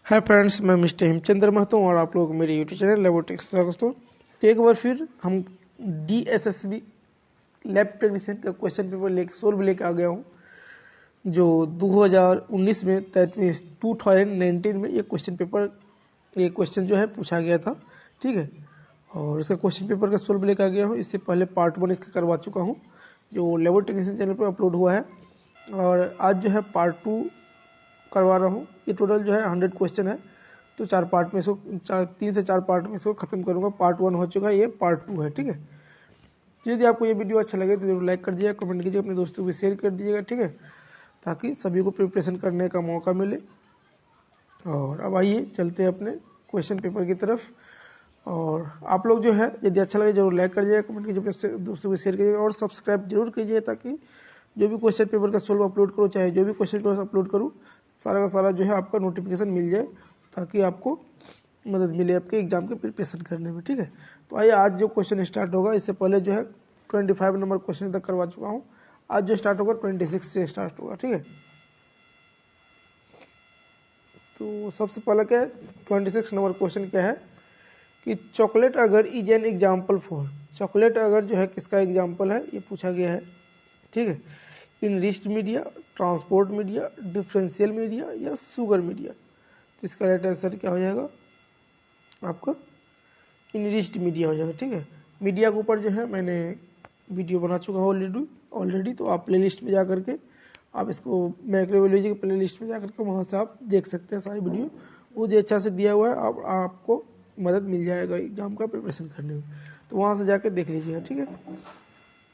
Hi friends, मैं mister Hemchandra Mahato और आप लोग मेरे यूट्यूब चैनल लेबोटिक्स दोस्तों। तो एक बार फिर हम DSSB लैब टेक्नीशियन का क्वेश्चन पेपर सोल्व लेके आ गया हूँ, जो 2019 में दैट मीन्स 2019 में ये क्वेश्चन जो है पूछा गया था। ठीक है, और इसका क्वेश्चन पेपर का सोल्व लेके आ गया हूँ। इससे पहले पार्ट 1 इसका करवा चुका हूँ, जो लेबोटिक्स टेक्नीशियन चैनल पर अपलोड हुआ है, और आज जो है पार्ट 2 करवा रहा हूँ। ये टोटल जो है 100 क्वेश्चन है, तो 4 पार्ट में इसको 3 से 4 पार्ट में इसको खत्म करूंगा। पार्ट 1 हो चुका है, ये पार्ट 2 है। ठीक है, यदि आपको ये वीडियो अच्छा लगे तो जरूर लाइक कर दीजिएगा, कमेंट कीजिए, अपने दोस्तों को शेयर कर दीजिएगा। ठीक है, ताकि सभी को प्रिपरेशन करने का मौका मिले। और अब आइए चलते हैं अपने क्वेश्चन पेपर की तरफ। और आप लोग जो है यदि अच्छा लगे जरूर लाइक कर दीजिएगा, कमेंट कीजिए, अपने दोस्तों को शेयर कीजिएगा और सब्सक्राइब जरूर कीजिए, ताकि जो भी क्वेश्चन पेपर का सोल्व अपलोड करो, चाहे जो भी क्वेश्चन पेपर अपलोड करूँ, सारा का सारा जो है आपका नोटिफिकेशन मिल जाए, ताकि आपको मदद मिले आपके एग्जाम के प्रिपरेशन करने में। ठीक है, तो आइए आज जो क्वेश्चन स्टार्ट होगा, इससे पहले जो है 25 नंबर क्वेश्चन तक करवा चुका हूँ। आज जो स्टार्ट होगा 26 से स्टार्ट होगा। ठीक है, तो सबसे पहले क्या है, 26 नंबर क्वेश्चन क्या है कि चॉकलेट अगर is an example for, chocolate अगर जो है किसका एग्जाम्पल है, ये पूछा गया है। ठीक है, enriched media, transport media, differential media या शुगर मीडिया। तो इसका राइट आंसर क्या हो जाएगा आपका इनरिच्ड मीडिया हो जाएगा। ठीक है, मीडिया के ऊपर जो है मैंने वीडियो बना चुका हूँ ऑलरेडी, तो आप प्लेलिस्ट में जा करके आप इसको माइक्रोबायोलॉजी के प्लेलिस्ट में जा करके वहाँ से आप देख सकते हैं सारी वीडियो, वो जो अच्छा से दिया हुआ है, आपको मदद मिल जाएगा एग्जाम का प्रिपरेशन करने में, तो वहाँ से जाकर देख लीजिएगा। ठीक है,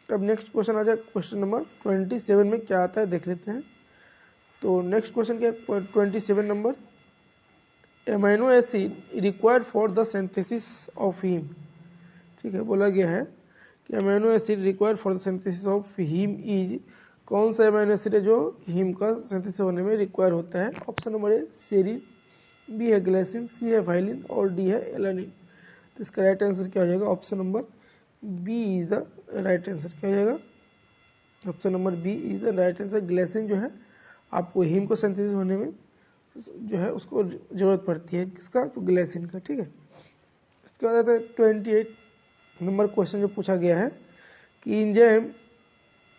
अब नेक्स्ट क्वेश्चन आ जाए, क्वेश्चन नंबर 27 में क्या आता है देख लेते हैं। तो नेक्स्ट क्वेश्चन क्या है, 27 number, amino acid required for the synthesis of heme. ठीक है, बोला गया है कि amino acid required for the synthesis of heme is, कौन सा एमाइनो एसिड है जो हीम का सिंथेसिस होने में रिक्वायर होता है। Option number A serine, B है ग्लाइसिन, सी है वाइलिन और डी है एलानिन। तो इसका राइट आंसर क्या हो जाएगा, option number B is the right answer. क्या हो जाएगा, option number B is the right answer. Glycine जो है आपको हीम को सिंथेसिस होने में जो है उसको जरूरत पड़ती है, किसका, तो ग्लाइसिन का। ठीक है, इसके बाद आता है 28 नंबर क्वेश्चन जो पूछा गया है कि इंजाइम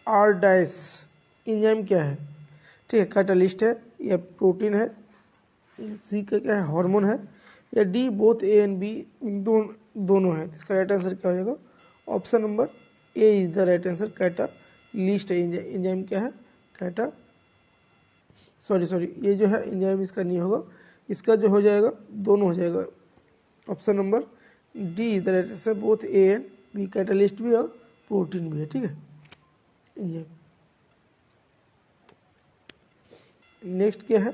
आर डाइस, इंजाइम क्या है। ठीक है, कैटालिस्ट है या प्रोटीन है, सी का क्या है हार्मोन है, या D both A and B दोनों है। इसका राइट आंसर क्या हो जाएगा, option number A is the right answer. Catalyst है इंजाइम क्या है, कैटा सॉरी ये जो है इंजाइम इसका नहीं होगा, इसका जो हो जाएगा दोनों हो जाएगा। Option number D is the right answer, both A and B, catalyst भी और प्रोटीन भी है। ठीक है, इंजाइम। नेक्स्ट क्या है,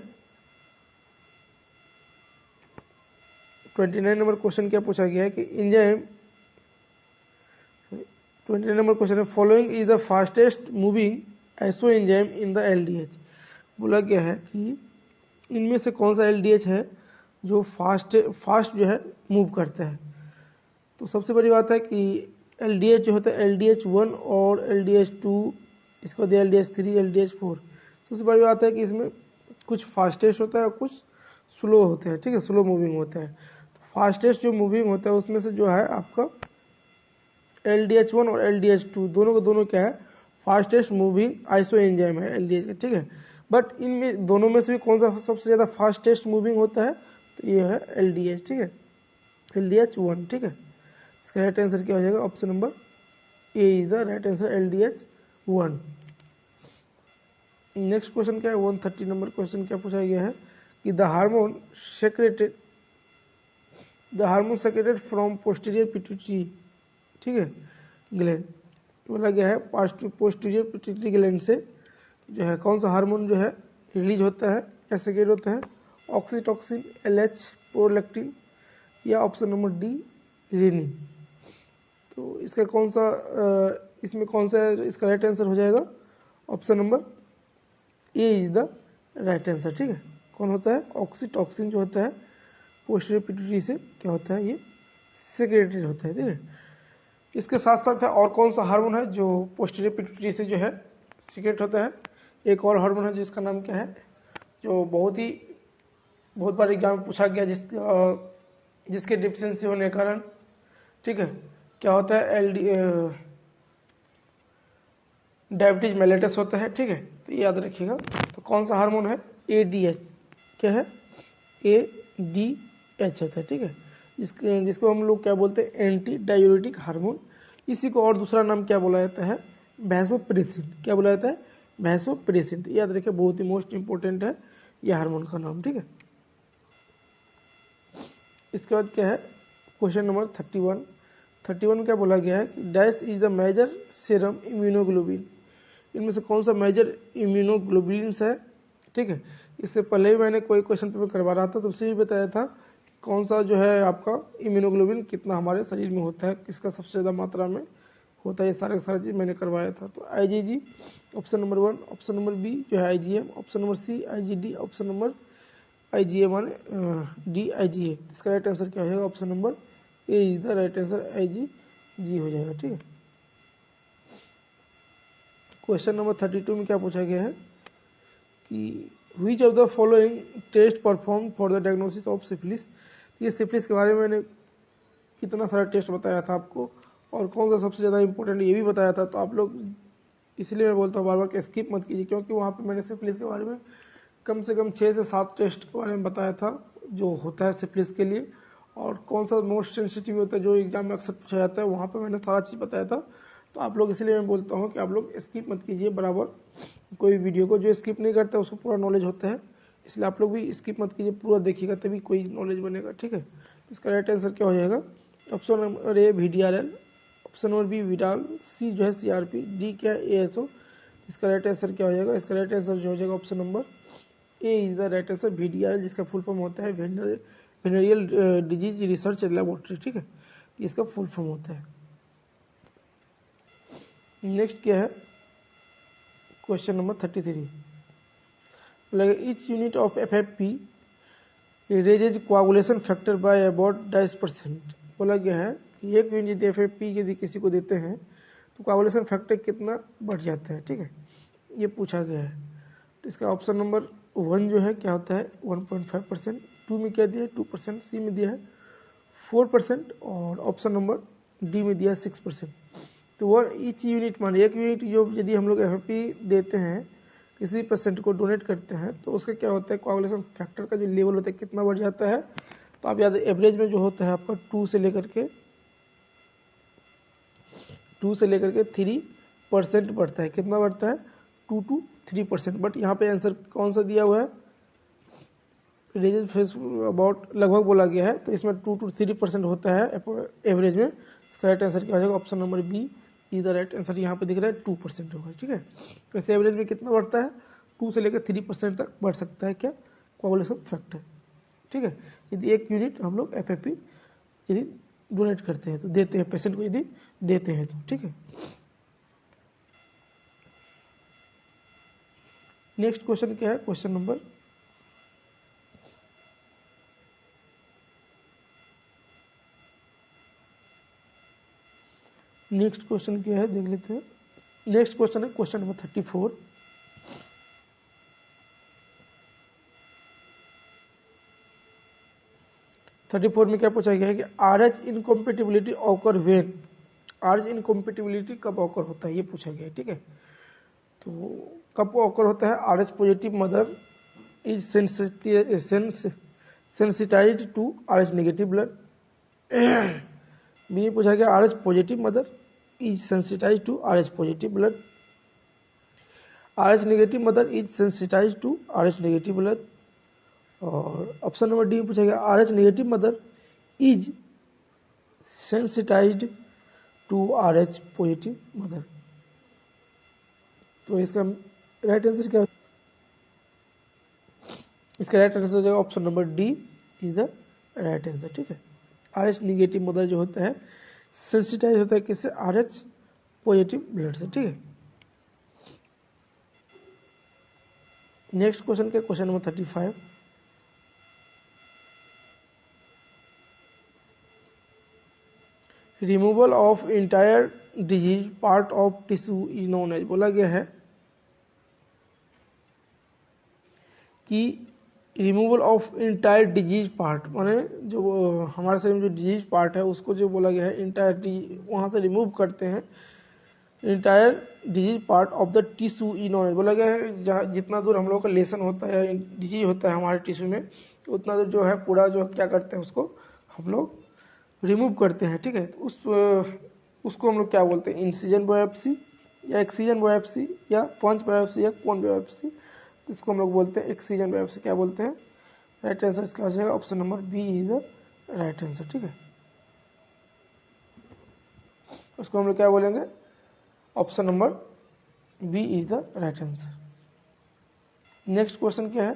29 नंबर क्वेश्चन क्या पूछा गया है कि इंजाइम, 29 नंबर क्वेश्चन है, following is the fastest moving iso enzyme in the LDH. बोला गया है कि इनमें से कौन सा एलडीएच है जो फास्ट जो है मूव करता है। तो सबसे बड़ी बात है कि एलडीएच जो होता है LDH1 और LDH2, इसको दिया LDH3, LDH4। सबसे बड़ी बात है कि इसमें कुछ फास्टेस्ट होता है और कुछ स्लो होता है। ठीक है, स्लो मूविंग होता है। तो फास्टेस्ट जो मूविंग होता है उसमें से जो है आपका LDH1 और LDH2 दोनों का दोनों क्या है, फास्टेस्ट मूविंग आइसो एंजाइम है LDH का। ठीक है, बट इनमें दोनों में से भी कौन सा सबसे ज़्यादा फास्टेस्ट मूविंग होता है, तो ये है LDH। ठीक है, LDH1। ठीक है, इसका राइट आंसर क्या हो जाएगा, option number A is the right answer, LDH1। Next question क्या है, 130 नंबर क्वेश्चन क्या पूछा गया है कि the hormone secreted from posterior pituitary. ठीक है, ग्लैंड, बोला गया है पोस्टीरियर पिट्यूटरी ग्लैंड से जो है कौन सा हार्मोन जो है रिलीज होता है या सेक्रेट होता है, ऑक्सीटॉक्सिन, LH, प्रोलैक्टिन या ऑप्शन नंबर डी रेनिन। तो इसका कौन सा इसमें कौन सा इसका राइट आंसर हो जाएगा, option number A is the right answer. ठीक है, कौन होता है, ऑक्सीटॉक्सिन जो होता है पोस्टीरियर पिट्यूटरी से क्या होता है, ये सेक्रेटेड होता है। ठीक है, इसके साथ साथ है और कौन सा हार्मोन है जो पोस्टीरियर पिट्यूटरी से जो है सीक्रेट होता है, एक और हार्मोन है जिसका नाम क्या है, जो बहुत ही बहुत बार एग्जाम में पूछा गया जिसके डिफिशियंसी होने के कारण, ठीक है, क्या होता है, डायबिटीज मेलेटस होता है, ठीक है, तो ये याद रखिएगा। तो कौन सा हार्मोन है, ADH, क्या है, ADH होता है, ठीक है, जिसको हम लोग क्या बोलते हैं, एंटी डायूरेटिक हार्मोन। इसी को और दूसरा नाम क्या बोला जाता है, वैसोप्रेसिन। क्या बोला जाता है, वैसोप्रेसिन। तो याद रखिए, बहुत ही मोस्ट इंपोर्टेंट है ये हार्मोन का नाम, ठीक है। इसके बाद क्या है, क्वेश्चन नंबर 31 में क्या बोला गया है कि dash is the major serum immunoglobin. इनमें से कौन सा मेजर इम्यूनोग्लोबिन है, ठीक है। इससे पहले भी मैंने कोई क्वेश्चन पेपर करवा रहा था तो उससे भी बताया था कि कौन सा जो है आपका इम्यूनोग्लोबिन कितना हमारे शरीर में होता है, किसका सबसे ज़्यादा मात्रा में होता है, ये सारा चीज़ मैंने करवाया था। तो IgG option number 1, option number B जो है IgM, option number C IgD, option number IgA माने D IgA। इसका राइट आंसर क्या होगा, option number A is the right answer, IgG हो जाएगा, ठीक है। क्वेश्चन नंबर 32 में क्या पूछा गया है कि which of the following test perform for the diagnosis of syphilis. ये सिफिलिस के बारे में मैंने कितना सारा टेस्ट बताया था आपको, और कौन सा सबसे ज़्यादा इंपॉर्टेंट ये भी बताया था। तो आप लोग, इसलिए मैं बोलता हूँ बार बार कि स्किप मत कीजिए, क्योंकि वहाँ पे मैंने सिफिलिस के बारे में कम से कम 6 से 7 टेस्ट के बारे में बताया था जो होता है सिफिलिस के लिए, और कौन सा मोस्ट सेंसिटिव होता है जो एग्जाम में अक्सर पूछा जाता है, वहाँ पे मैंने सारा चीज़ बताया था। तो आप लोग, इसलिए मैं बोलता हूँ कि आप लोग स्किप मत कीजिए बराबर कोई वीडियो को। जो स्किप नहीं करता है उसको पूरा नॉलेज होता है, इसलिए आप लोग भी स्किप मत कीजिए, पूरा देखिएगा तभी कोई नॉलेज बनेगा, ठीक है। इसका राइट आंसर क्या हो जाएगा, option number A VDRL, option number B विडाल, C जो है CRP, D क्या है ASO। इसका राइट आंसर क्या हो जाएगा, इसका राइट आंसर जो हो जाएगा option number A is the right answer, VDRL, जिसका फुल फॉर्म होता है वेनेरियल डिजीज रिसर्च लैबोरेटरी, ठीक है, इसका फुल फॉर्म होता है। नेक्स्ट क्या है, question number 33, each unit of FFP raises coagulation factor by about 20%। बोला गया है कि एक यूनिट FFP यदि किसी को देते हैं तो कोआगुलेशन फैक्टर कितना बढ़ जाता है, ठीक है, ये पूछा गया है। तो इसका ऑप्शन नंबर 1 जो है क्या होता है 1.5%, 2 में क्या दिया है 2%, C में दिया है 4%, और ऑप्शन नंबर D में दिया है 6%। तो वो ईच यूनिट मान, एक यूनिट जो यदि हम लोग FFP देते हैं, किसी पेशेंट को डोनेट करते हैं, तो उसका क्या होता है कोआगुलेशन फैक्टर का जो लेवल होता है कितना बढ़ जाता है। तो आप याद, एवरेज में जो होता है आपका 2 से लेकर के 3% बढ़ता है। कितना बढ़ता है, 2 to 3%। बट यहाँ पे आंसर कौन सा दिया हुआ है, रेजेज फेस अबाउट लगभग बोला गया है, तो इसमें 2 to 3% होता है एवरेज में। इसका राइट आंसर क्या हो जाएगा, option number B is the right answer. यहाँ पे दिख रहा है 2% होगा, ठीक है। वैसे एवरेज में कितना बढ़ता है, 2 से लेकर 3% तक बढ़ सकता है क्या, कोआगुलेशन फैक्टर, ठीक है, यदि एक यूनिट हम लोग FFP यदि डोनेट करते हैं तो, देते हैं पेशेंट को यदि देते हैं तो, ठीक है। नेक्स्ट क्वेश्चन क्या है, क्वेश्चन नंबर देख लेते हैं। नेक्स्ट क्वेश्चन है क्वेश्चन नंबर 34। में क्या पूछा गया है कि RH incompatibility occur when, RH incompatibility कब ऑकर होता है, ये पूछा गया है, ठीक है। तो कब ऑकर होता है, RH positive mother is sensitised to RH negative blood. B पूछा गया RH positive mother is sensitised to RH positive blood, RH negative mother is sensitised to RH negative blood, और ऑप्शन नंबर डी में पूछा गया RH negative mother is sensitised to RH positive mother. तो इसका right answer क्या, इसका right answer हो जाएगा option number D is the right answer, ठीक है। RH निगेटिव मदर जो होता है सेंसिटाइज होता है किससे, RH पॉजिटिव ब्लड से, ठीक है। नेक्स्ट क्वेश्चन क्या, question number 35। Removal of entire disease part of tissue is known as. बोला गया है कि removal of entire disease part, माने जो हमारे शरीर में जो डिजीज पार्ट है उसको जो बोला गया है इंटायर वहाँ से रिमूव करते हैं entire disease part of the tissue in oil. बोला गया है जहाँ जितना दूर हम लोग का लेसन होता है डिजीज होता है हमारे टिश्यू में, उतना दूर जो है पूरा जो क्या करते हैं उसको हम लोग रिमूव करते हैं। ठीक है, उसको हम लोग क्या बोलते हैं, इंसिजन बायोप्सी या एक्सीजन बायोप्सी या पंच बायोप्सी या कोन बायोप्सी, इसको हम लोग बोलते हैं एक्सीजन बायोप्सी। क्या बोलते हैं, राइट आंसर इसका हो जाएगा option number B is the right answer. ठीक है, उसको हम लोग क्या बोलेंगे, option number B is the right answer. Next question क्या है,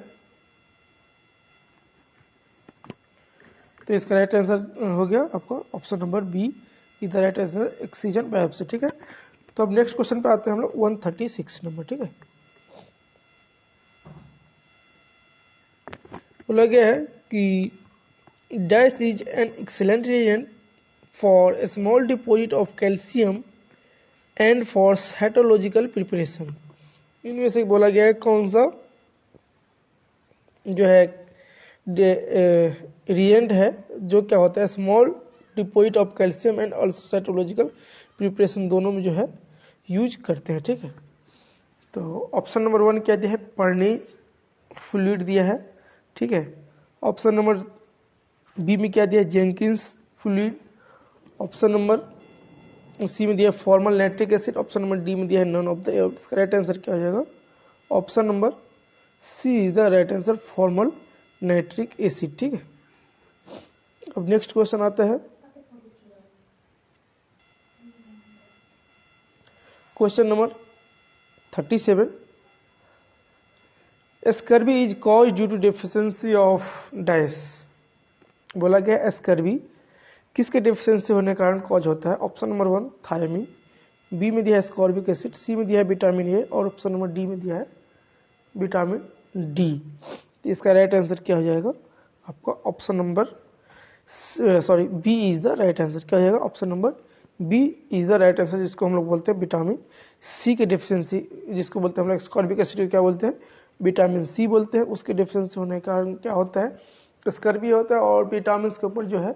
तो इसका राइट आंसर हो गया आपका option number B is the right answer, excision biopsy. ठीक है, तो अब नेक्स्ट क्वेश्चन पे आते हैं हम लोग 136 नंबर। ठीक है, बोला गया है कि dash is an excellent reagent for a small deposit of calcium and for cytological preparation. इनमें से बोला गया है कौन सा जो है रिएजेंट है जो क्या होता है small deposit of calcium and also cytological preparation दोनों में जो है यूज करते हैं। ठीक है, तो ऑप्शन नंबर 1 क्या दिया है, पर्नीज फ्लूइड दिया है। ठीक है, ऑप्शन नंबर बी में क्या दिया है, Jenkins fluid. Option number C में दिया है formal nitric acid. Option number D में दिया है नन ऑफ द एबव। इसका राइट आंसर क्या हो जाएगा, option number C is the right answer, formal nitric acid. ठीक है, अब नेक्स्ट क्वेश्चन आता है question number 37। Scurvy is cause due to deficiency of dash. बोला गया स्कर्वी किसके डेफिशिएंसी होने के कारण कॉज होता है। ऑप्शन नंबर 1 थायमिन, बी में दिया है स्कॉर्बिक एसिड, सी में दिया है विटामिन ए और ऑप्शन नंबर डी में दिया है विटामिन डी। तो इसका राइट आंसर क्या हो जाएगा आपका, option number B is the right answer. क्या हो जाएगा, option number B is the right answer, जिसको हम लोग बोलते हैं विटामिन सी के डेफिशिएंसी, जिसको बोलते हैं हम लोग स्कॉर्बिक एसिड क्या बोलते हैं, विटामिन सी बोलते हैं। उसके डेफिशिएंसी होने के कारण क्या होता है, स्कर्वी होता है। और विटामिन के ऊपर जो है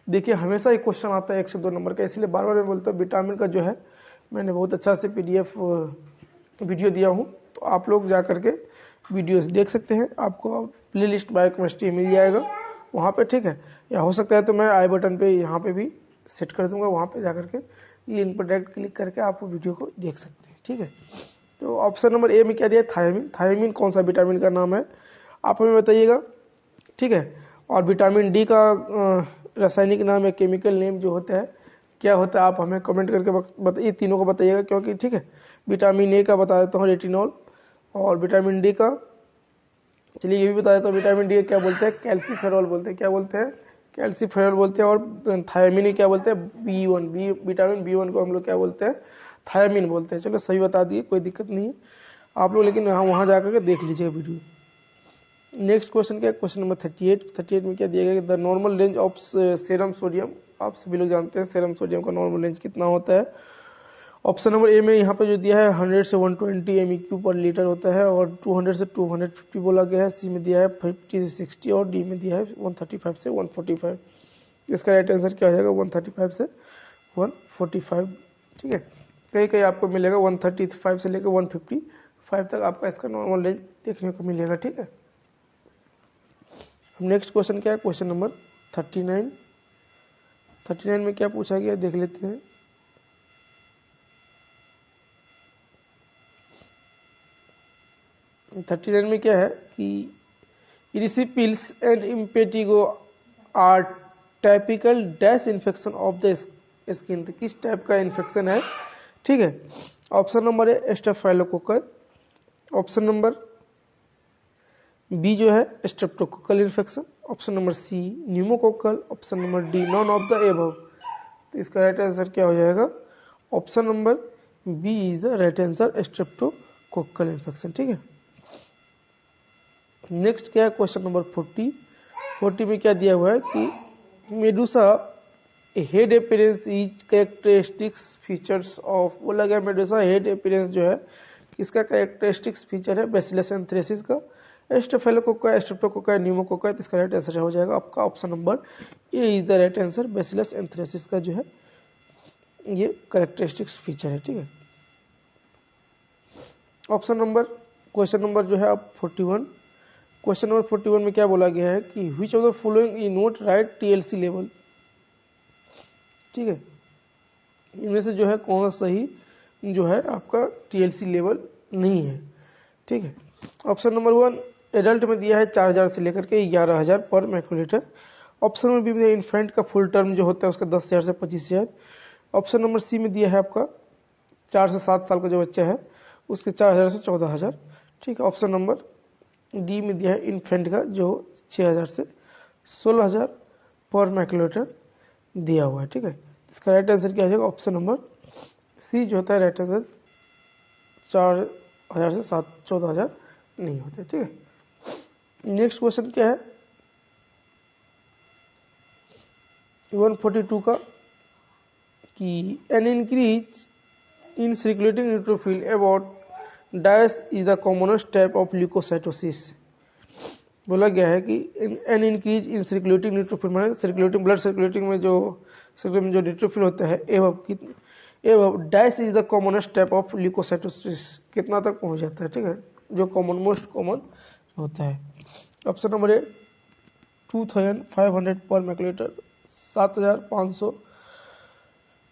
देखिए हमेशा एक क्वेश्चन आता है 1 से 2 नंबर का, इसलिए बार बार मैं बोलता हूँ विटामिन का जो है मैंने बहुत अच्छा से पीडीएफ वीडियो दिया हूँ, तो आप लोग जा करके वीडियोस देख सकते हैं। आपको प्ले लिस्ट बायोकेमिस्ट्री मिल जाएगा वहाँ पे। ठीक है, या हो सकता है तो मैं आई बटन पे यहाँ पे भी सेट कर दूंगा, वहाँ पे जा करके लिंक पर डायरेक्ट क्लिक करके आप वीडियो को देख सकते हैं। ठीक है, तो ऑप्शन नंबर ए में क्या दिया, थायमिन। थायमिन कौन सा विटामिन का नाम है आप हमें बताइएगा। ठीक है, और विटामिन डी का रासायनिक नाम या केमिकल नेम जो होता है क्या होता है आप हमें कमेंट करके बताइए, तीनों को बताइएगा क्योंकि ठीक है। विटामिन ए का बता देता हूँ रेटिनॉल, और विटामिन डी का चलिए ये भी बता देता हूँ, विटामिन डी क्या बोलते हैं, कैल्सीफेरॉल बोलते हैं। क्या बोलते हैं, कैल्सीफेरॉल बोलते हैं। और थायमिन क्या बोलते हैं, B1, विटामिन B1 को हम लोग क्या बोलते हैं, थायमिन बोलते हैं। चलो सही बता दिए, कोई दिक्कत नहीं है आप लोग, लेकिन वहाँ जाकर के देख लीजिएगा वीडियो। नेक्स्ट क्वेश्चन क्या है, क्वेश्चन नंबर 38 में क्या दिया गया, the normal range of serum sodium. आप सभी लोग जानते हैं सेरम सोडियम का नॉर्मल रेंज कितना होता है। ऑप्शन नंबर ए में यहाँ पे जो दिया है 100 से 120 MEQ पर लीटर होता है, और 200 से 250 बोला गया है। सी में दिया है 50 से 60 और डी में दिया है 135 से 145। इसका राइट आंसर क्या हो जाएगा, 135 से 145। ठीक है, कहीं कहीं आपको मिलेगा 135 से लेकर 155 तक आपका इसका नॉर्मल रेंज देखने को मिलेगा। ठीक है, नेक्स्ट क्वेश्चन क्या है, क्वेश्चन नंबर 39 में क्या पूछा गया देख लेते हैं। में क्या है कि erysipelas and impetigo are typical dash infection of the skin. किस टाइप का इन्फेक्शन है। ठीक है, option number A staphylococcal, option number B जो है streptococcal infection, option number C pneumococcal, option number D none of the above. तो इसका right answer क्या हो जाएगा, option number B is the right answer, streptococcal infection. ठीक है, next क्या है, क्वेश्चन नंबर 40 में क्या दिया हुआ है कि Medusa head appearance is characteristics features of. बोला गया मेडुसा हेड अपीयरेंस जो है इसका कैरेक्टरिस्टिक्स फीचर है बैसिलस एंथ्रेसिस का, स्टेफिलोकोकाई, स्ट्रेप्टोकोकाई, न्यूमोकोकाई। तो इसका राइट आंसर हो जाएगा आपका option number A is the right answer. Bacillus anthracis का जो है ये कैरेक्टरिस्टिक्स फीचर है, ठीक है। ऑप्शन नंबर क्वेश्चन नंबर जो है आप 41, क्वेश्चन नंबर 41 में क्या बोला गया है कि which of the following is not right TLC level, ठीक है। इनमें से जो है कौन सा सही जो है आपका टीएलसी लेवल नहीं है, ठीक है। ऑप्शन नंबर 1 एडल्ट में दिया है 4000 से लेकर के 11000 पर माइक्रोलीटर। ऑप्शन नंबर बी में इन्फेंट का फुल टर्म जो होता है उसका 10,000 से 25,000। ऑप्शन नंबर सी में दिया है आपका 4 से 7 साल का जो बच्चा है उसके 4000 से 14,000, ठीक है। ऑप्शन नंबर डी में दिया है इन्फेंट का जो 6000 से 16,000 पर माइक्रोलीटर दिया हुआ है, ठीक है। इसका राइट आंसर क्या हो जाएगा? ऑप्शन नंबर सी जो होता है राइट आंसर 4,000 से 14,000 नहीं होते, ठीक है। नेक्स्ट क्वेश्चन क्या है 142 का कि an increase in circulating neutrophil about dash is the commonest type of leucocytosis. बोला गया है कि an increase in circulating neutrophil माने सर्कुलेटिंग ब्लड सर्कुलेटिंग में जो न्यूट्रोफिल होता है एवं dash is the commonest type of leucocytosis कितना तक पहुंच जाता है, ठीक है, जो मोस्ट कॉमन होता है। ऑप्शन नंबर ए 2500 पर माइक्रोलीटर, 7500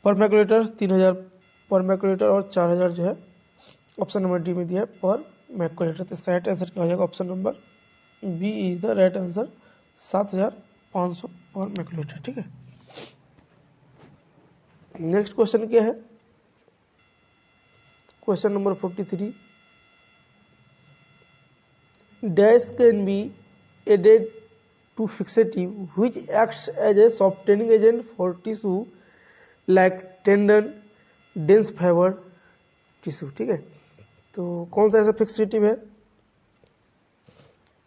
पर माइक्रोलीटर, 3000 पर माइक्रोलीटर और 4000 जो है ऑप्शन नंबर डी में दिया है पर माइक्रोलीटर। तो इसका राइट आंसर क्या हो जाएगा? Option number B is the right answer 7500 per microlitre, ठीक है। नेक्स्ट क्वेश्चन क्या है question number 43 dash can be added to fixative which acts as a softening agent for tissue like tendon dense fibre tissue, ठीक है। तो कौन सा ऐसा फिक्सेटिव है?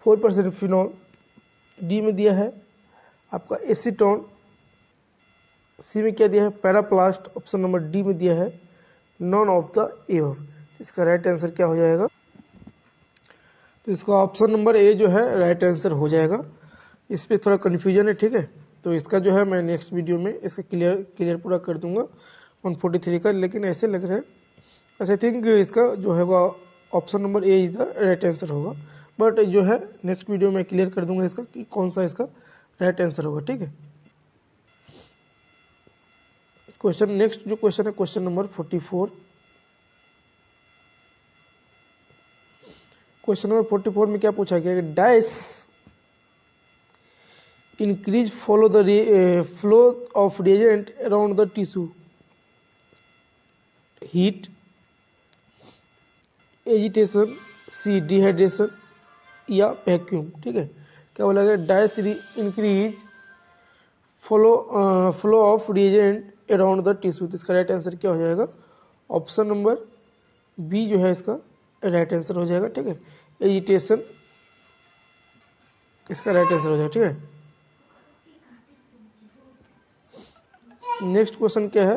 4% फिनॉल, डी में दिया है आपका एसीटोन, सी में क्या दिया है पैराप्लास्ट, ऑप्शन नंबर डी में दिया है नॉन ऑफ द एबव। इसका राइट आंसर क्या हो जाएगा? तो इसका ऑप्शन नंबर ए जो है राइट आंसर हो जाएगा। इस पे थोड़ा कन्फ्यूजन है, ठीक है। तो इसका जो है मैं नेक्स्ट वीडियो में इसका क्लियर पूरा कर दूंगा 143 का, लेकिन ऐसे लग रहा है आई थिंक इसका जो है option number A is the right answer होगा, बट जो है नेक्स्ट वीडियो में क्लियर कर दूंगा इसका कि कौन सा इसका राइट आंसर होगा, ठीक है। क्वेश्चन नेक्स्ट जो क्वेश्चन है क्वेश्चन नंबर 44। क्वेश्चन नंबर 44 में क्या पूछा गया? Dice increase follow the flow of reagent around the tissue, heat, agitation, C dehydration या वैक्यूम, ठीक है। क्या बोला गया? Dice increase flow of reagent around the tissue. तो इसका राइट आंसर क्या हो जाएगा? ऑप्शन नंबर बी जो है इसका राइट आंसर हो जाएगा, ठीक है। एजिटेशन इसका राइट आंसर हो जाएगा, ठीक है। नेक्स्ट क्वेश्चन क्या है?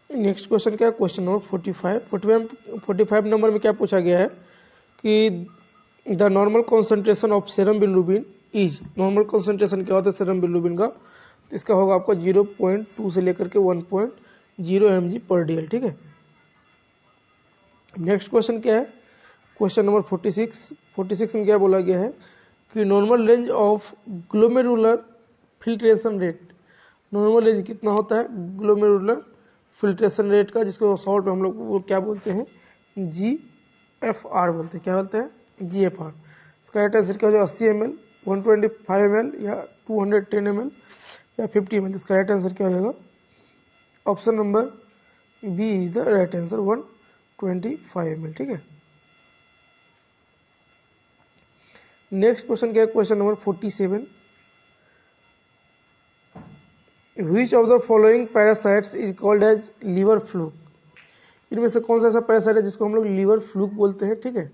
नेक्स्ट क्वेश्चन क्या है? क्वेश्चन नंबर 45 नंबर में क्या पूछा गया है कि the normal concentration of serum bilirubin is, normal concentration क्या होता है सेरम बिलिरुबिन का? तो इसका होगा आपका 0.2 से लेकर के 1.0 mg पर DL, ठीक है। नेक्स्ट क्वेश्चन क्या है? क्वेश्चन नंबर 46 में क्या बोला गया है कि normal range of glomerular filtration rate, normal range कितना होता है ग्लोमेरुलर फिल्ट्रेशन रेट का, जिसको शॉर्ट में हम लोग वो क्या बोलते हैं GFR बोलते हैं। क्या बोलते हैं? GFR। इसका राइट आंसर क्या हो जाएगा? 80 ml, 125 ml या 210 ml या 50 ml। इसका राइट आंसर क्या हो जाएगा? Option number B is the right answer 125 ml, ठीक है। नेक्स्ट क्वेश्चन क्या है? Question number 47 which of the following parasites is called as liver fluke. इनमें से कौन सा ऐसा पैरासाइट है जिसको हम लोग लीवर फ्लूक बोलते हैं, ठीक है।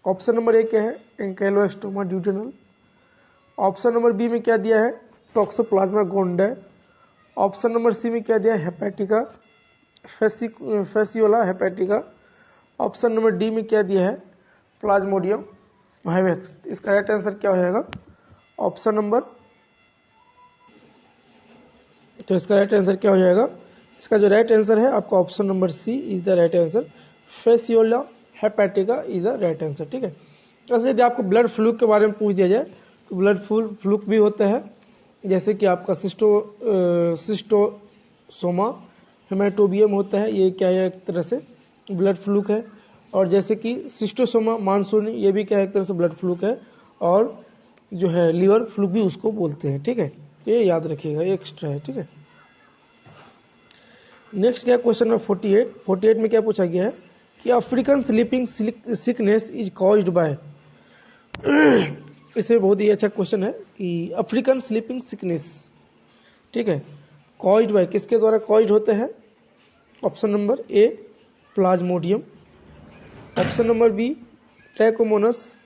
ऑप्शन नंबर ए क्या है? एंकाइलोस्टोमा ड्यूटेनल। ऑप्शन नंबर बी में क्या दिया है? टॉक्सोप्लाज्मा गोंडे। ऑप्शन नंबर सी में क्या दिया है? Hepatica Fasciola hepatica. Option number D में क्या दिया है, प्लाज्मोडियम वाइवेक्स। इसका राइट आंसर क्या हो जाएगा, ऑप्शन नंबर, तो इसका राइट आंसर क्या हो जाएगा, इसका जो राइट आंसर है आपका option number C is the right answer, fasciola hepatica is the right answer. ठीक है, ऐसे यदि आपको ब्लड फ्लूक के बारे में पूछ दिया जाए तो ब्लड फ्लूक भी होता है, जैसे कि आपका सिस्टोसोमा हेमेटोबियम होता है, ये क्या है, एक तरह से ब्लड फ्लूक है। और जैसे कि सिस्टोसोमा मानसूनी, ये भी क्या है, एक तरह से ब्लड फ्लूक है। और जो है लीवर फ्लूक भी उसको बोलते हैं। ठीक है, ये याद रखिएगा, एक्स्ट्रा है। ठीक है, नेक्स्ट क्या क्वेश्चन नंबर 48 में क्या पूछा गया है कि African sleeping sickness is caused by, इसे बहुत ही अच्छा क्वेश्चन है कि अफ्रीकन स्लीपिंग सिकनेस, ठीक है, कॉज्ड बाय, किसके द्वारा कॉज्ड होते हैं। Option number A plasmodium, option number B trichomonas,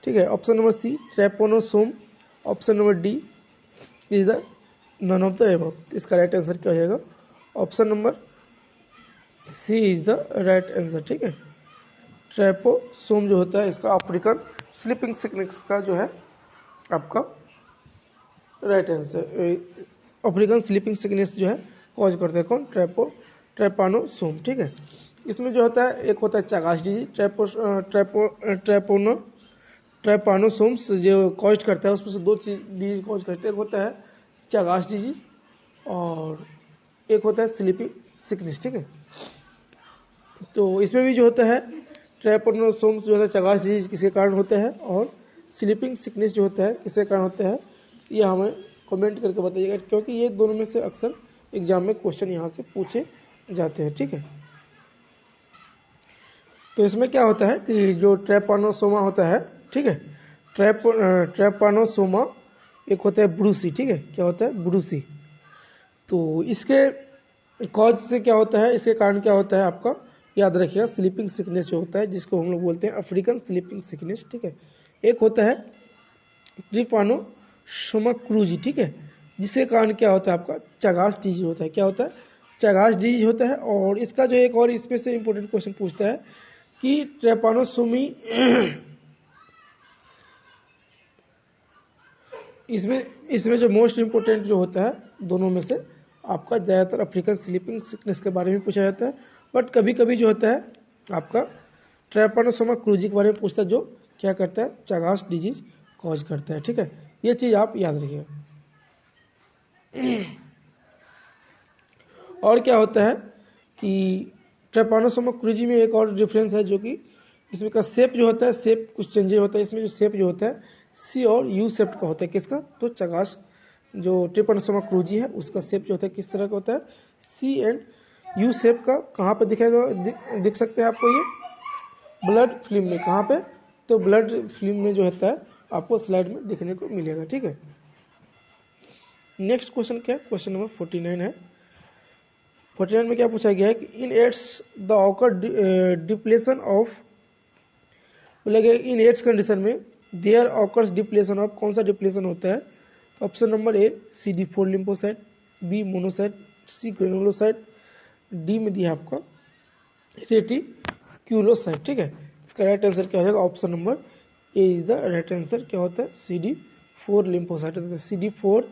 ठीक है, option number C trypanosome, option number D is the none of the above. इसका राइट आंसर क्या हो जाएगा, option number C is the right answer. ठीक है, ट्रैपोसोम जो होता है इसका अफ्रीकन स्लीपिंग सिकनेस का जो है आपका right answer, African sleeping sickness जो है कॉज करते हैं कौन, ट्रैपानोसोम। ठीक है, इसमें जो होता है एक होता है चागास डिजीज, ट्रैपानोसोम्स जो कॉज करता है उसमें से दो चीज डिजीज कॉज करते हैं, एक होता है चागास डिजीज और एक होता है स्लीपिंग सिकनेस। ठीक है, तो इसमें भी जो होता है ट्रैपोनोसोम्स जो होता है चागास डिजीज किसके कारण होते हैं और स्लीपिंग सिकनेस जो होता है किसके कारण होता है, ये हमें कमेंट करके बताइएगा, क्योंकि ये दोनों में से अक्सर एग्जाम में क्वेश्चन यहाँ से पूछे जाते हैं। ठीक है, तो इसमें क्या होता है कि जो ट्रैपानोसोमा होता है, ठीक है, ट्रैपानोसोमा एक होता है ब्रूसी। ठीक है, क्या होता है, ब्रूसी। तो इसके कॉज से क्या होता है, इसके कारण क्या होता है आपका याद रखिएगा, स्लीपिंग सिकनेस जो होता है जिसको हम लोग बोलते हैं अफ्रीकन स्लीपिंग सिकनेस। ठीक है, एक होता है ट्रिपानोसोमा क्रूजी, ठीक है, जिसके कारण क्या होता है आपका चागास डिजीज होता है। क्या होता है, चागास डिजीज होता है। और इसका जो एक और इसमें से इंपॉर्टेंट क्वेश्चन पूछता है कि ट्रैपानोसोमी इसमें जो मोस्ट इंपोर्टेंट जो होता है दोनों में से आपका ज़्यादातर अफ्रीकन स्लीपिंग सिकनेस के बारे में पूछा जाता है, बट कभी कभी जो होता है आपका ट्रैपानोसोमा क्रूजी के बारे में पूछता है, जो क्या करता है चागास डिजीज कॉज करता है। ठीक है, ये चीज़ आप याद रखिएगा। और क्या होता है कि ट्रैपानोसोमा क्रूजी में एक और डिफरेंस है, जो कि इसमें का शेप जो होता है, शेप कुछ चेंजेस होता है। इसमें जो शेप जो होता है सी और यू शेप का होता है, किसका, तो चागास जो ट्रैपानोसोमा क्रूजी है उसका शेप जो होता है किस तरह का होता है, सी एंड यू शेप का। कहाँ पे दिखेगा, दिख सकते हैं आपको ये ब्लड फिल्म में, कहाँ पे, तो ब्लड फिल्म में जो होता है आपको स्लाइड में देखने को मिलेगा। ठीक है, नेक्स्ट क्वेश्चन क्या है, क्वेश्चन नंबर 49 है। 49 में क्या पूछा गया है कि in AIDS the occur depletion of, बोलेगा इन एड्स कंडीशन में देयर ऑकर्स डिप्लेशन ऑफ, कौन सा डिप्लेशन होता है, option number A CD4 lymphocyte, B monocyte, C granulocyte, D में दिया आपका रेटिक्यूलोसाइट। ठीक है, इसका राइट आंसर क्या हो जाएगा, option number A is the right answer. क्या होता है, CD4 लिम्फोसाइट होता है। CD4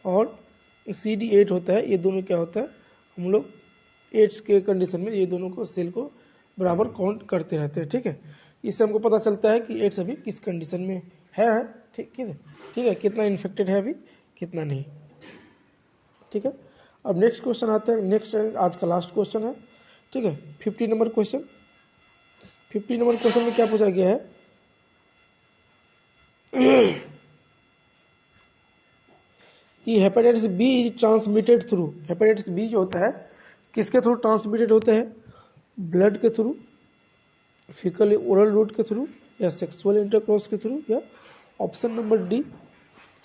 और CD8 होता है, ये दोनों क्या होता है, हम लोग एड्स के कंडीशन में ये दोनों को सेल को बराबर काउंट करते रहते हैं। ठीक है, इससे हमको पता चलता है कि एड्स अभी किस कंडीशन में है। ठीक है, ठीक है, कितना इन्फेक्टेड है अभी, कितना नहीं। ठीक है, अब नेक्स्ट क्वेश्चन आता है, नेक्स्ट आज का लास्ट क्वेश्चन है। ठीक है, 50 नंबर क्वेश्चन। 50 नंबर क्वेश्चन में क्या पूछा गया है कि hepatitis B is transmitted through, hepatitis B जो होता है किसके थ्रू ट्रांसमिटेड होता है, ब्लड के थ्रू, फीकल ओरल रूट के थ्रू, या सेक्सुअल इंटरकोर्स के थ्रू, या option number D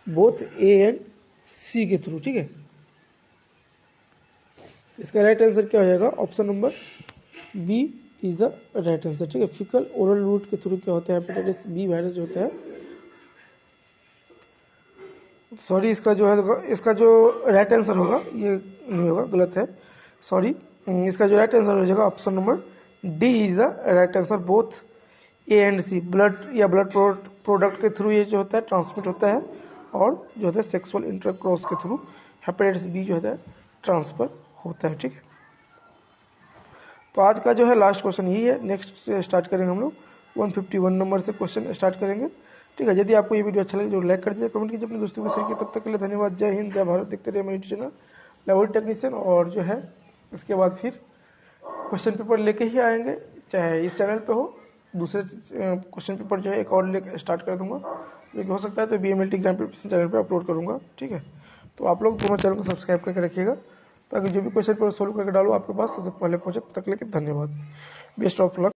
both A and C के थ्रू। ठीक है, इसका राइट आंसर क्या हो जाएगा, option number B is the right answer. ठीक है, फीकल ओरल रूट के थ्रू क्या होता है, हेपेटाइटिस बी वायरस जो होता है, सॉरी इसका जो है, इसका जो राइट आंसर होगा ये नहीं होगा, गलत है, सॉरी, इसका जो राइट आंसर हो जाएगा option number D is the right answer. Both A and C, blood या ब्लड प्रोडक्ट के थ्रू ये जो होता है ट्रांसमिट होता है, और जो होता है सेक्सुअल इंटरक्रॉस के थ्रू हेपेटाइटिस बी जो होता है ट्रांसफर होता है। ठीक है, तो आज का जो है लास्ट क्वेश्चन यही है। नेक्स्ट स्टार्ट करेंगे हम लोग 151 नंबर से क्वेश्चन स्टार्ट करेंगे। ठीक है, यदि आपको ये वीडियो अच्छा लगे जो लाइक कर दीजिए, कमेंट कीजिए, अपने दोस्तों को शेयर कीजिए। तब तक के लिए धन्यवाद। जय हिंद, जय भारत। देखते रहिए मेरा यूट्यूब चैनल लेबोरेटरी टेक्नीशियन। और जो है इसके बाद फिर क्वेश्चन पेपर लेके ही आएंगे, चाहे इस चैनल पे हो, दूसरे क्वेश्चन पेपर जो है एक और लेकर स्टार्ट कर दूंगा, जो कि हो सकता है तो BMLT एग्जाम प्रिपरेशन चैनल पे अपलोड करूंगा। ठीक है, तो आप लोग दोनों चैनल को सब्सक्राइब करके रखिएगा, ताकि जो भी क्वेश्चन पेपर सोल्व करके डालो आपके पास सबसे पहले पहुंचे। तब तक के लिए धन्यवाद। Best of luck.